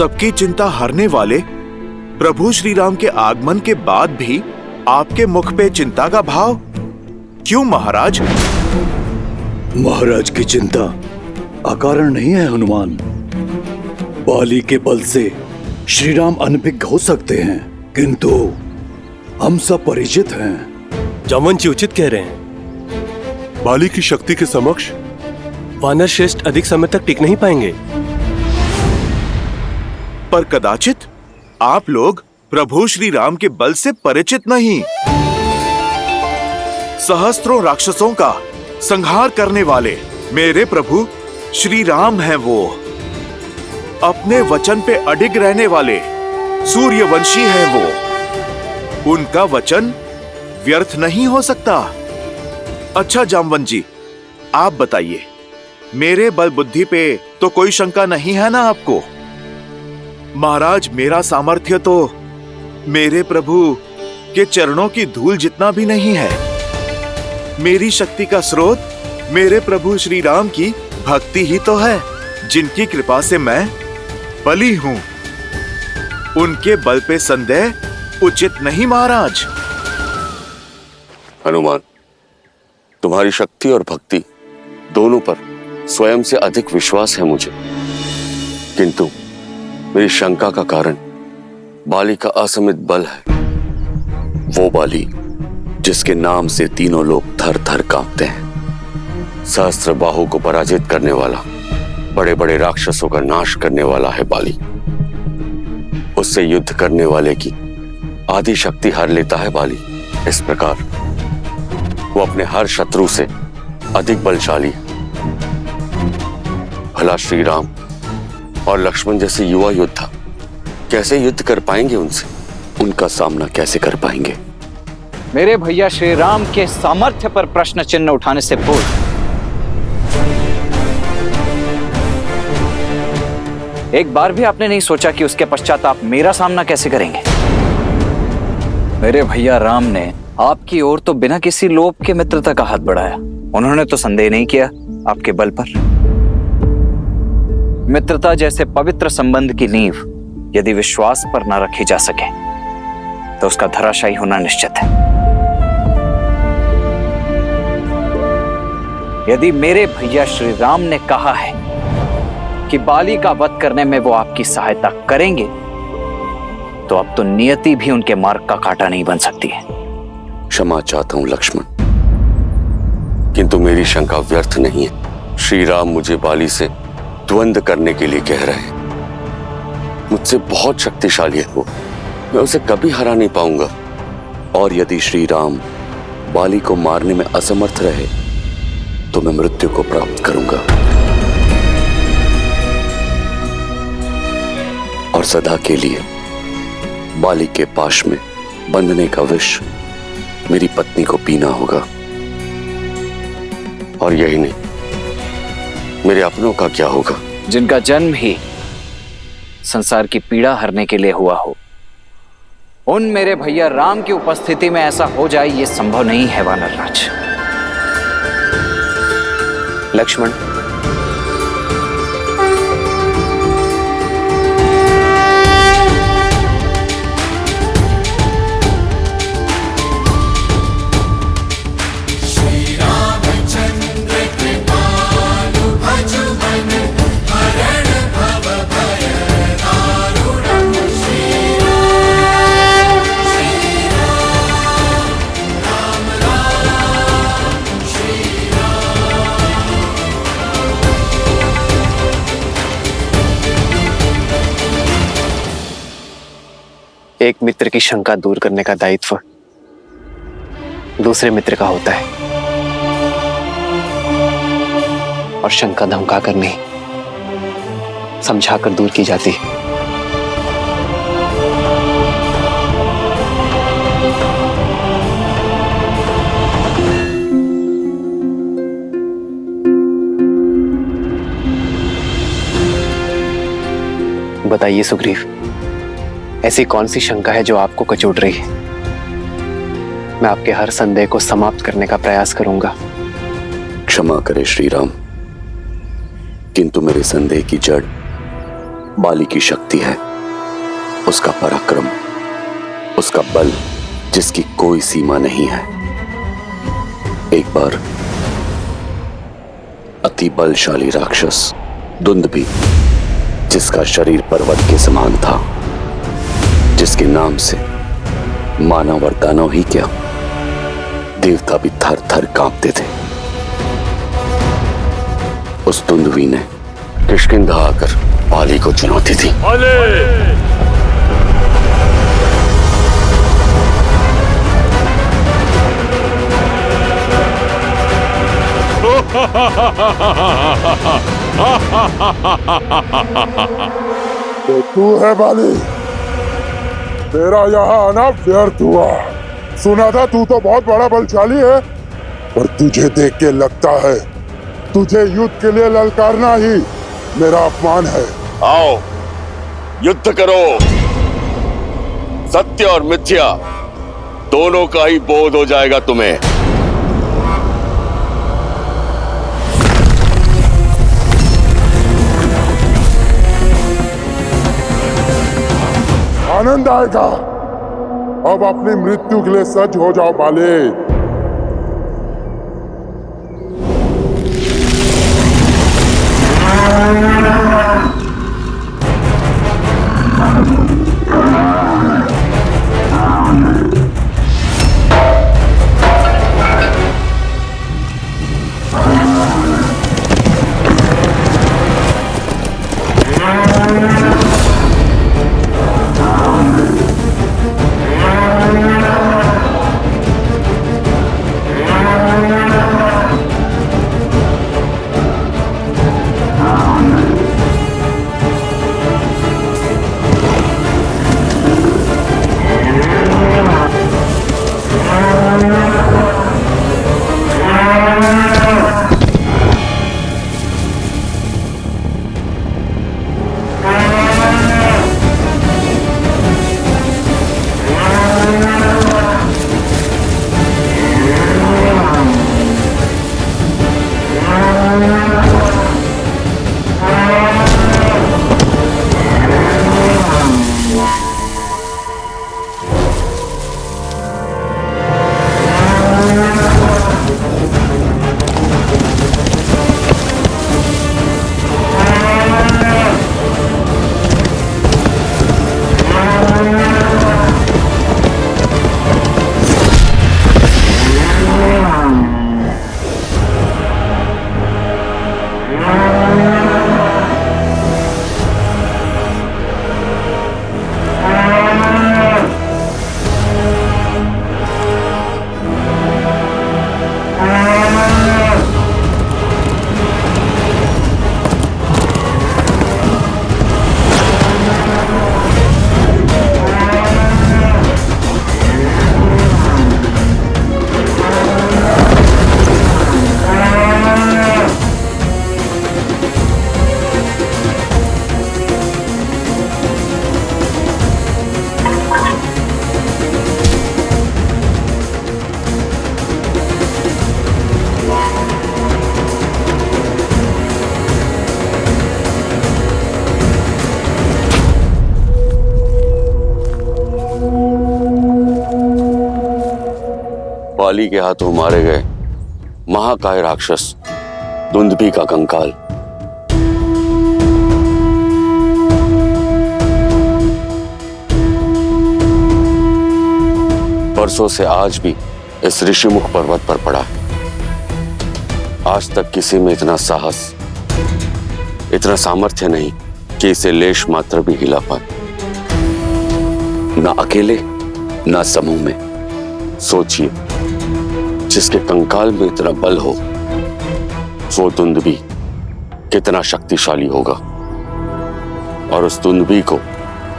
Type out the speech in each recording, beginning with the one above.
सबकी चिंता हरने वाले प्रभु श्री राम के आगमन के बाद भी आपके मुख पे चिंता का भाव क्यों महाराज? महाराज की चिंता अकारण नहीं है हनुमान। बाली के बल से श्री राम अनभिज्ञ हो सकते हैं, किंतु हम सब परिचित हैं। जामवंत जी उचित कह रहे हैं। बाली की शक्ति के समक्ष वानर श्रेष्ठ अधिक समय तक टिक नहीं पाएंगे। पर कदाचित आप लोग प्रभु श्री राम के बल से परिचित नहीं। सहस्त्रों राक्षसों का संहार करने वाले मेरे प्रभु श्री राम हैं वो। अपने वचन पे अडिग रहने वाले सूर्यवंशी हैं वो। उनका वचन व्यर्थ नहीं हो सकता। अच्छा जामवंत जी, आप बताइए, मेरे बल बुद्धि पे तो कोई शंका नहीं है ना आपको? महाराज, मेरा सामर्थ्य तो मेरे प्रभु के चरणों की धूल जितना भी नहीं है। मेरी शक्ति का स्रोत मेरे प्रभु श्री राम की भक्ति ही तो है, जिनकी कृपा से मैं बली हूं। उनके बल पे संदेह उचित नहीं महाराज। हनुमान, तुम्हारी शक्ति और भक्ति दोनों पर स्वयं से अधिक विश्वास है मुझे, किंतु मेरी शंका का कारण बाली का असमित बल है। वो बाली जिसके नाम से तीनों लोग थर थर कांपते हैं। सहस्त्र बाहु को पराजित करने वाला, बड़े बड़े राक्षसों का नाश करने वाला है बाली। उससे युद्ध करने वाले की आदि शक्ति हर लेता है बाली। इस प्रकार वो अपने हर शत्रु से अधिक बलशाली है। भला श्री राम और लक्ष्मण जैसे युवा योद्धा कैसे युद्ध कर पाएंगे उनसे? उनका सामना कैसे कर पाएंगे? मेरे भैया श्री राम के सामर्थ्य पर प्रश्न चिन्ह उठाने से पूर्व एक बार भी आपने नहीं सोचा कि उसके पश्चात आप मेरा सामना कैसे करेंगे? मेरे भैया राम ने आपकी ओर तो बिना किसी लोभ के मित्रता का हाथ बढ़ाया। उन्होंने तो संदेह नहीं किया आपके बल पर। मित्रता जैसे पवित्र संबंध की नींव यदि विश्वास पर न रखी जा सके तो उसका धराशायी होना निश्चित है। यदि मेरे भैया श्री राम ने कहा है कि बाली का वध करने में वो आपकी सहायता करेंगे, तो अब तो नियति भी उनके मार्ग का कांटा नहीं बन सकती है। क्षमा चाहता हूं लक्ष्मण, किंतु मेरी शंका व्यर्थ नहीं है। श्री राम मुझे बाली से द्वंद्व करने के लिए कह रहे हैं। मुझसे बहुत शक्तिशाली है वो, मैं उसे कभी हरा नहीं पाऊंगा। और यदि श्री राम बाली को मारने में असमर्थ रहे तो मैं मृत्यु को प्राप्त करूंगा और सदा के लिए बाली के पाश में बंधने का विष मेरी पत्नी को पीना होगा। और यही नहीं, मेरे अपनों का क्या होगा? जिनका जन्म ही संसार की पीड़ा हरने के लिए हुआ हो, उन मेरे भैया राम की उपस्थिति में ऐसा हो जाए, ये संभव नहीं है वानरराज। लक्ष्मण, एक मित्र की शंका दूर करने का दायित्व दूसरे मित्र का होता है, और शंका धमकाकर नहीं, समझाकर दूर की जाती है। बताइए सुग्रीव, ऐसी कौन सी शंका है जो आपको कचोट रही है? मैं आपके हर संदेह को समाप्त करने का प्रयास करूंगा। क्षमा करे श्री राम, किंतु मेरे संदेह की जड़ बाली की शक्ति है, उसका पराक्रम, उसका बल जिसकी कोई सीमा नहीं है। एक बार अति बलशाली राक्षस दुंदुभी, जिसका शरीर पर्वत के समान था, जिसके नाम से मानव और दानव ही क्या, देवता भी थर थर कांपते थे, उस दुंदुभी ने किष्किंधा आकर बाली को चुनौती दी। तो तू है बाली? तेरा यहाँ आना व्यर्थ हुआ। सुना था तू तो बहुत बड़ा बलशाली है, पर तुझे देख के लगता है तुझे युद्ध के लिए ललकारना ही मेरा अपमान है। आओ युद्ध करो। सत्य और मिथ्या दोनों का ही बोध हो जाएगा तुम्हें। आनंद आएगा। अब अपनी मृत्यु के लिए सज्ज हो जाओ बाली। बाली के हाथों मारे गए महाकाय राक्षस दुंदुभी का कंकाल परसों से आज भी इस ऋषिमुख पर्वत पर पड़ा है। आज तक किसी में इतना साहस, इतना सामर्थ्य नहीं कि इसे लेश मात्र भी हिला पाए, ना अकेले ना समूह में। सोचिए, जिसके कंकाल में इतना बल हो, वो दुंदुभी कितना शक्तिशाली होगा। और उस दुंदुभी को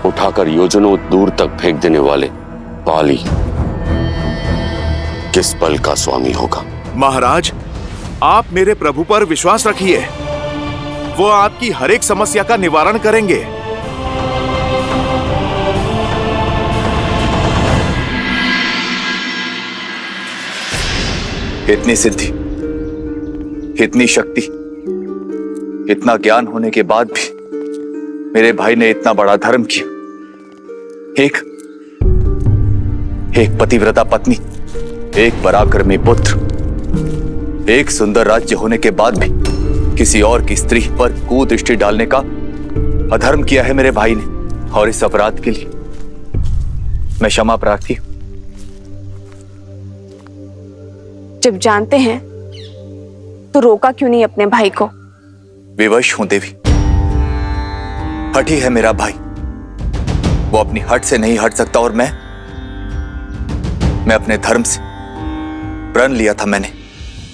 उठाकर योजनों दूर तक फेंक देने वाले बाली किस बल का स्वामी होगा। महाराज, आप मेरे प्रभु पर विश्वास रखिए, वो आपकी हर एक समस्या का निवारण करेंगे। इतनी सिद्धि, इतनी शक्ति, इतना ज्ञान होने के बाद भी मेरे भाई ने इतना बड़ा धर्म किया, एक पतिव्रता पत्नी, एक पराक्रमी पुत्र, एक सुंदर राज्य होने के बाद भी किसी और की स्त्री पर कुदृष्टि डालने का अधर्म किया है मेरे भाई ने, और इस अपराध के लिए मैं क्षमा प्रार्थी हूं। जब जानते हैं तो रोका क्यों नहीं अपने भाई को? विवश हूं देवी। हठी है मेरा भाई, वो अपनी हट से नहीं हट सकता, और मैं अपने धर्म से प्रण लिया था मैंने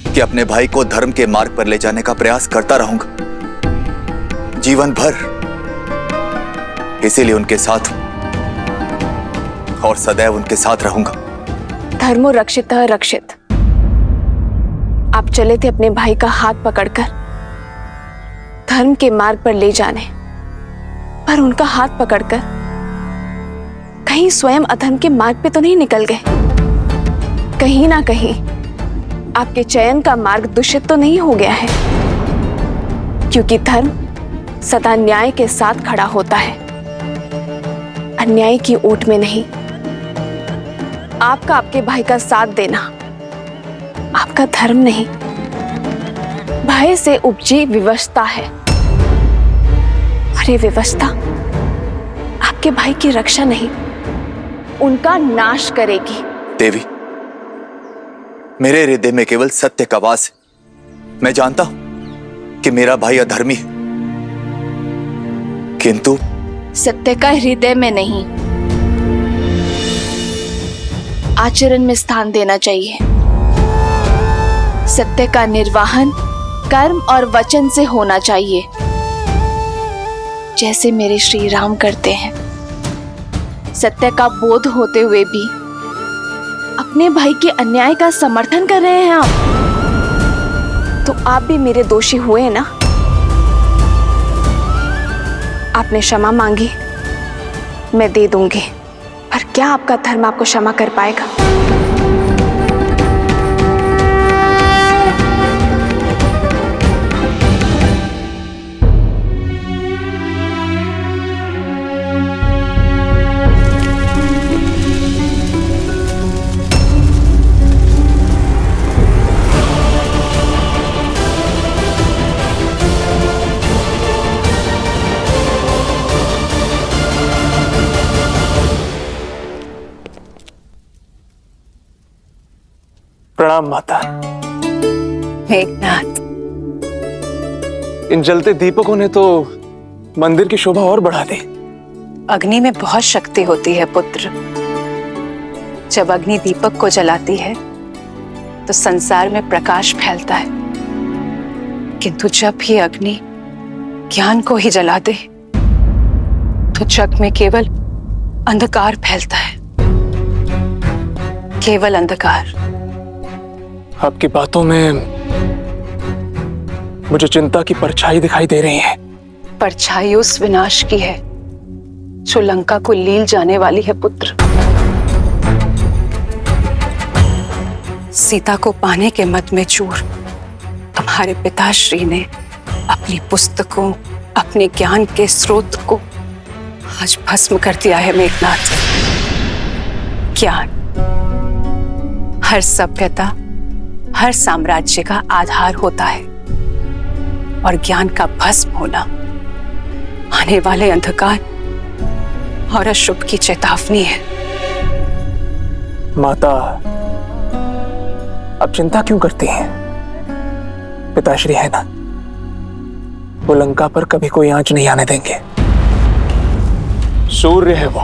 कि अपने भाई को धर्म के मार्ग पर ले जाने का प्रयास करता रहूंगा जीवन भर। इसीलिए उनके साथ हूं और सदैव उनके साथ रहूंगा। धर्मो रक्षितः रक्षित। आप चले थे अपने भाई का हाथ पकड़कर धर्म के मार्ग पर ले जाने, पर उनका हाथ पकड़कर कहीं स्वयं अधर्म के मार्ग पे तो नहीं निकल गए? कहीं ना कहीं आपके चयन का मार्ग दूषित तो नहीं हो गया है? क्योंकि धर्म सदा न्याय के साथ खड़ा होता है, अन्याय की ओट में नहीं। आपका आपके भाई का साथ देना आपका धर्म नहीं, भय से उपजी विवशता है। अरे विवशता आपके भाई की रक्षा नहीं, उनका नाश करेगी। देवी, मेरे हृदय में केवल सत्य का वास है। मैं जानता हूं कि मेरा भाई अधर्मी है, किंतु सत्य का हृदय में नहीं, आचरण में स्थान देना चाहिए। सत्य का निर्वाहन कर्म और वचन से होना चाहिए, जैसे मेरे श्री राम करते हैं। सत्य का बोध होते हुए भी अपने भाई के अन्याय का समर्थन कर रहे हैं आप, तो आप भी मेरे दोषी हुए ना। आपने क्षमा मांगी, मैं दे दूंगी, पर क्या आपका धर्म आपको क्षमा कर पाएगा? प्रणाम माता। मेघनाथ, इन जलते दीपकों ने तो मंदिर की शोभा और बढ़ा दी। अग्नि में बहुत शक्ति होती है पुत्र। जब अग्नि दीपक को जलाती है तो संसार में प्रकाश फैलता है, किंतु जब ही अग्नि ज्ञान को ही जला दे तो जग में केवल अंधकार फैलता है, केवल अंधकार। आपकी बातों में मुझे चिंता की परछाई दिखाई दे रही है। परछाई उस विनाश की है जो लंका को लील जाने वाली है पुत्र। सीता को पाने के मद में चूर तुम्हारे पिताश्री ने अपनी पुस्तकों, अपने ज्ञान के स्रोत को आज भस्म कर दिया है मेघनाथ। ज्ञान हर सभ्यता, हर साम्राज्य का आधार होता है, और ज्ञान का भस्म होना आने वाले अंधकार और अशुभ की चेतावनी है। माता, आप चिंता क्यों करती हैं? पिताश्री है ना, वो लंका पर कभी कोई आंच नहीं आने देंगे। सूर्य है वो,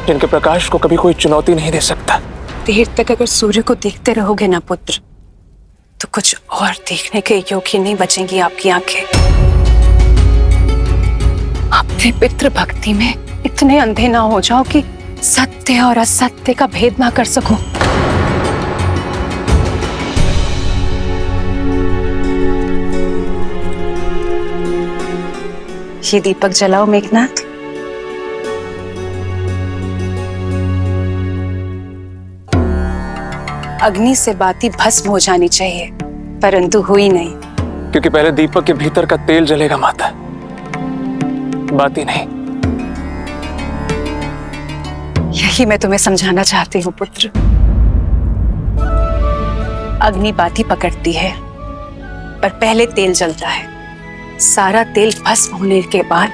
जिनके प्रकाश को कभी कोई चुनौती नहीं दे सकता। देर तक अगर सूर्य को देखते रहोगे ना पुत्र, तो कुछ और देखने के योग्य नहीं बचेंगी आपकी आंखें। अपने पितृ भक्ति में इतने अंधे ना हो जाओ कि सत्य और असत्य का भेद ना कर सको। ये दीपक जलाओ मेघनाथ। अग्नि से बाती भस्म हो जानी चाहिए, परंतु हुई नहीं। क्योंकि पहले दीपक के भीतर का तेल जलेगा माता। बाती नहीं। यही मैं तुम्हें समझाना चाहती हूँ पुत्र। अग्नि बाती पकड़ती है, पर पहले तेल जलता है। सारा तेल भस्म होने के बाद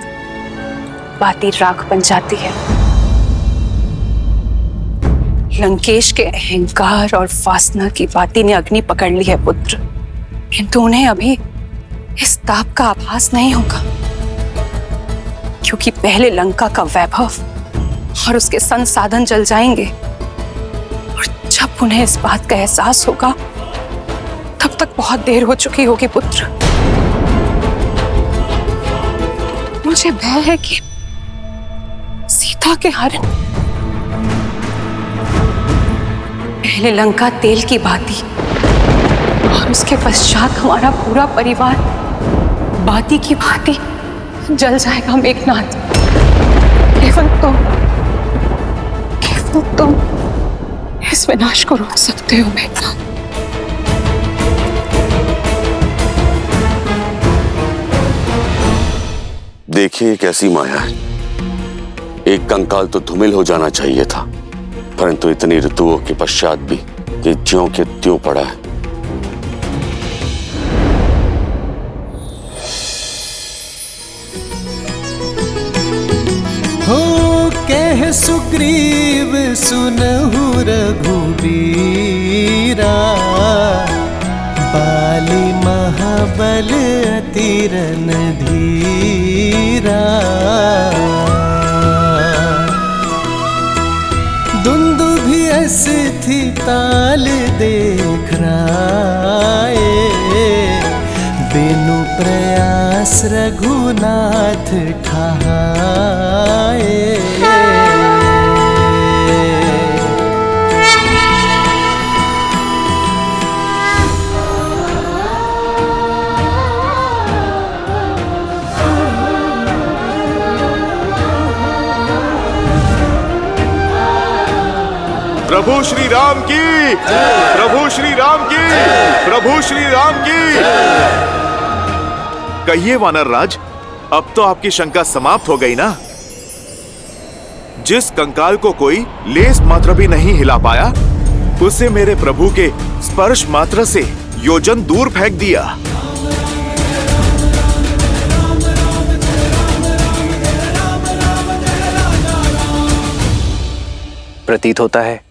बाती राख बन जाती है। लंकेश के अहंकार और वासना की बाती ने अग्नि पकड़ ली है पुत्र, किंतु उन्हें अभी इस ताप का आभास नहीं होगा, क्योंकि पहले लंका का वैभव और उसके संसाधन जल जाएंगे, और जब उन्हें इस बात का एहसास होगा तब तक बहुत देर हो चुकी होगी पुत्र। मुझे भय है कि सीता के हरण, पहले लंका तेल की बाती और उसके पश्चात हमारा पूरा परिवार बाती की भांति जल जाएगा मेघनाथ। केवल तुम इस विनाश को रोक सकते हो मेघनाथ। देखिए कैसी माया है। एक कंकाल तो धूमिल हो जाना चाहिए था, परंतु इतनी ऋतुओं के पश्चात भी ये ज्यों के त्यों पड़ा है। हो कह सुग्रीव सुनहु रघुबीरा, बाली महाबल अति रणधीरा। दुंदुभि थी ताल देख राए, बिनु प्रयास रघुनाथ ठाए। प्रभु श्री राम की, प्रभु श्री राम की, प्रभु श्री राम की। कहिए वानर राज, अब तो आपकी शंका समाप्त हो गई ना? जिस कंकाल को कोई लेस मात्र भी नहीं हिला पाया, उसे मेरे प्रभु के स्पर्श मात्र से योजन दूर फेंक दिया। प्रतीत होता है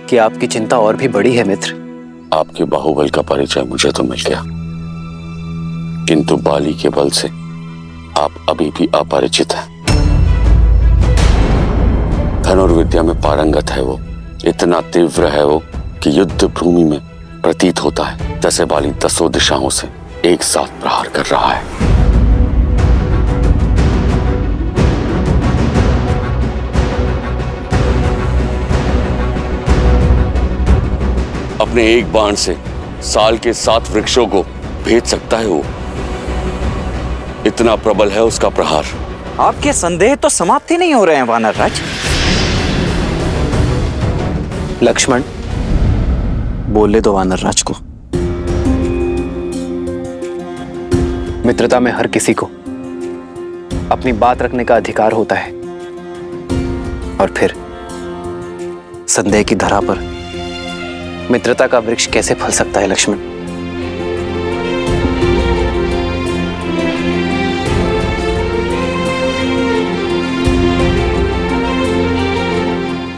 कि आपकी चिंता और भी बड़ी है मित्र। आपके बाहुबल का परिचय मुझे तो मिल गया, किंतु बाली के बल से आप अभी भी अपरिचित हैं। धनुर्विद्या में पारंगत है वो, इतना तीव्र है वो कि युद्ध भूमि में प्रतीत होता है जैसे बाली 10 दिशाओं से एक साथ प्रहार कर रहा है। अपने एक बाण से साल के 7 वृक्षों को भेद सकता है वो, इतना प्रबल है उसका प्रहार। आपके संदेह तो समाप्त ही नहीं हो रहे हैं वानर राज। लक्ष्मण, बोलने दो वानर राज को। मित्रता में हर किसी को अपनी बात रखने का अधिकार होता है, और फिर संदेह की धरा पर मित्रता का वृक्ष कैसे फल सकता है लक्ष्मण?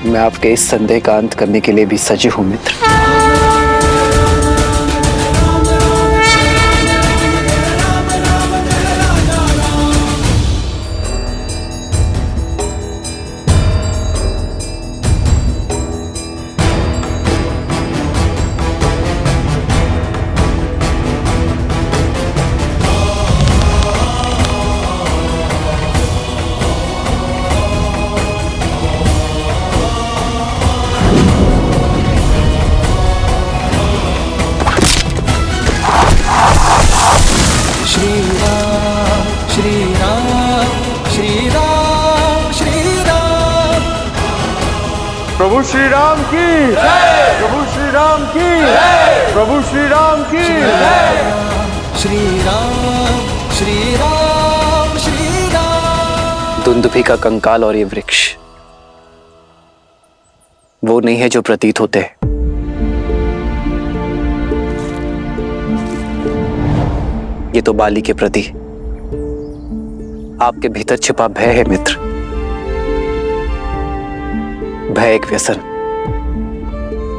मैं आपके इस संदेह का अंत करने के लिए भी सजग हूं मित्र। प्रभु श्री राम की, प्रभु श्री राम की, प्रभु श्री राम की। श्री राम, श्री राम, श्री दुंदुभी का कंकाल और ये वृक्ष वो नहीं है जो प्रतीत होते हैं। ये तो बाली के प्रति आपके भीतर छिपा भय है मित्र। भय एक व्यसन,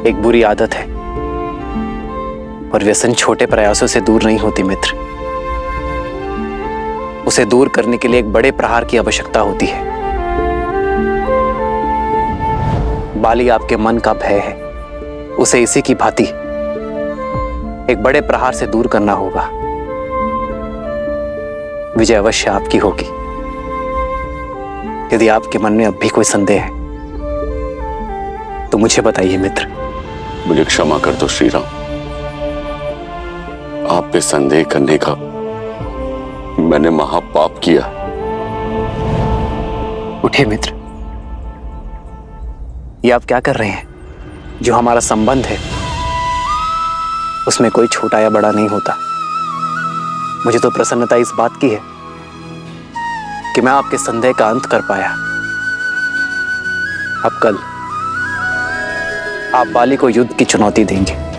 एक बुरी आदत है, और व्यसन छोटे प्रयासों से दूर नहीं होती मित्र। उसे दूर करने के लिए एक बड़े प्रहार की आवश्यकता होती है। बाली आपके मन का भय है, उसे इसी की भांति एक बड़े प्रहार से दूर करना होगा। विजय अवश्य आपकी होगी। यदि आपके मन में अब भी कोई संदेह है तो मुझे बताइए मित्र। मुझे क्षमा कर दो श्री राम। आप पे संदेह करने का मैंने महापाप किया। उठिए मित्र। ये आप क्या कर रहे हैं? जो हमारा संबंध है उसमें कोई छोटा या बड़ा नहीं होता। मुझे तो प्रसन्नता इस बात की है कि मैं आपके संदेह का अंत कर पाया। अब कल आप बाली को युद्ध की चुनौती देंगे।